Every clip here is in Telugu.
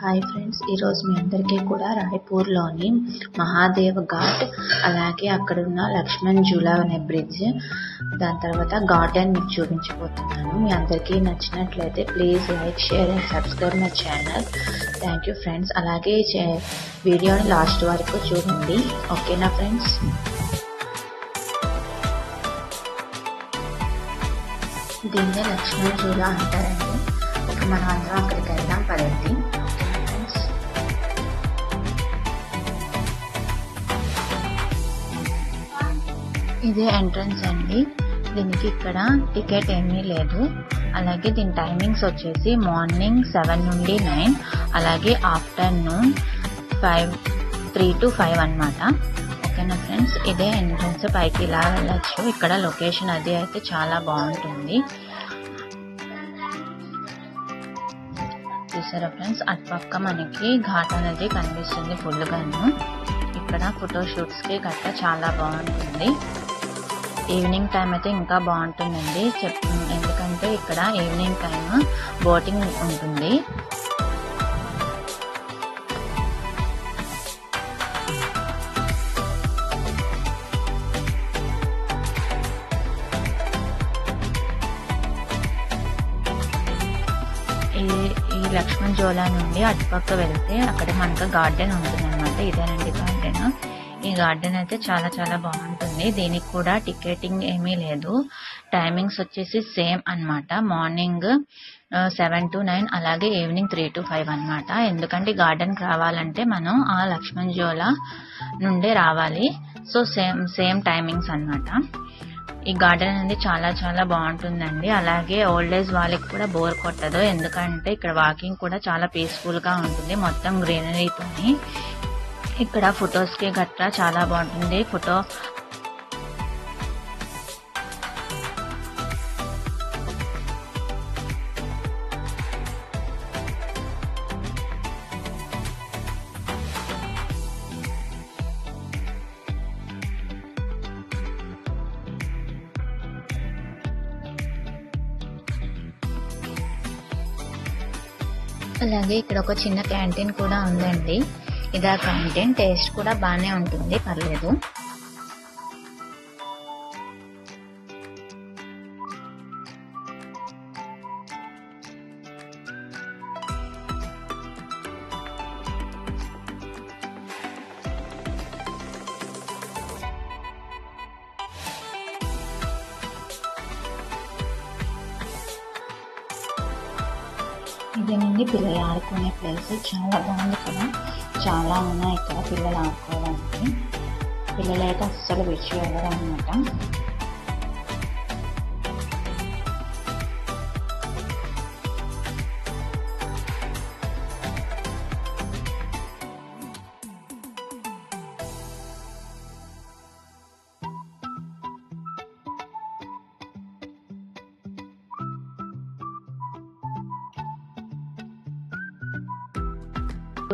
హాయ్ ఫ్రెండ్స్, ఈరోజు మీ అందరికీ కూడా రాయ్పూర్లోని మహాదేవ్ ఘాట్, అలాగే అక్కడున్న లక్ష్మణ్ జూలా అనే బ్రిడ్జ్, దాని తర్వాత గార్డెన్ మీకు చూపించబోతున్నాను. మీ అందరికీ నచ్చినట్లయితే please like, share and subscribe my channel. Thank you friends. అలాగే వీడియోని లాస్ట్ వరకు చూడండి, ఓకేనా ఫ్రెండ్స్? దీన్నే లక్ష్మణ్ జూలా అంటారండి. ఇక మనం అందరం అక్కడికి వెళ్దాం పదండి. ఇదే ఎంట్రన్స్ అండి. దీనికి ఇక్కడ టికెట్ ఏమీ లేదు. అలాగే దీని టైమింగ్స్ వచ్చేసి మార్నింగ్ 7 నుండి 9, అలాగే ఆఫ్టర్నూన్ 3 to 5 అన్నమాట. ఓకేనా ఫ్రెండ్స్? ఇదే ఎంట్రన్స్. పైకి ఇలా వెళ్ళచ్చు. ఇక్కడ లొకేషన్ అది అయితే చాలా బాగుంటుంది. చూసారా ఫ్రెండ్స్, అటుపక్క మనకి ఘాట్ అనేది కనిపిస్తుంది ఫుల్గాను. ఇక్కడ ఫోటోషూట్స్కి గట్రా చాలా బాగుంటుంది. ఈవినింగ్ టైం అయితే ఇంకా బాగుంటుందండి. ఎందుకంటే ఇక్కడ ఈవినింగ్ టైం బోటింగ్ ఉంటుంది. ఈ లక్ష్మణ్ జూలా నుండి అటుపక్క వెళ్తే అక్కడ మనకు గార్డెన్ ఉంటుంది అనమాట. ఇదేనండి గార్డెన్. ఈ గార్డెన్ అయితే చాలా చాలా బాగుంటుంది. దీనికి కూడా టికెటింగ్ ఏమీ లేదు. టైమింగ్స్ వచ్చేసి సేమ్ అన్నమాట. మార్నింగ్ 7 to 9, అలాగే ఈవినింగ్ 3 to 5 అన్నమాట. ఎందుకంటే గార్డెన్కి రావాలంటే మనం ఆ లక్ష్మణ్ జూలా నుండే రావాలి. సో సేమ్ టైమింగ్స్ అన్నమాట. ఈ గార్డెన్ అనేది చాలా చాలా బాగుంటుందండి. అలాగే ఓల్డ్ ఏజ్ వాళ్ళకి కూడా బోర్ కొట్టదు. ఎందుకంటే ఇక్కడ వాకింగ్ కూడా చాలా పీస్ఫుల్గా ఉంటుంది, మొత్తం గ్రీనరీతోని. ఇక్కడ ఫొటోస్కి గట్రా చాలా బాగుంటుంది. అలాగే ఇక్కడ ఒక చిన్న క్యాంటీన్ కూడా ఉందండి. ఇదా క్యాంటీన్. టేస్ట్ కూడా బాగానే ఉంటుంది, పర్లేదు. ఇదేనండి పిల్లలు ఆడుకునే ప్లేస్. చాలా బాగుంది కదా. చాలా ఉన్నాయి ఇక్కడ పిల్లలు ఆడుకోవడానికి. పిల్లలు అయితే అస్సలు విడిచి వెళ్ళరు అనమాట.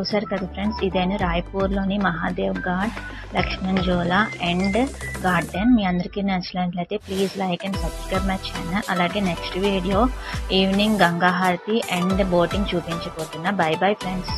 చూసారు కదా ఫ్రెండ్స్, ఇదైనా రాయ్పూర్లోని మహాదేవ్ ఘాట్, లక్ష్మణ్ జూలా అండ్ గార్డెన్. మీ అందరికీ నచ్చినట్లయితే please like and subscribe my channel. అలాగే next video evening Ganga Aarti and boating చూపించబోతున్నా. Bye bye friends.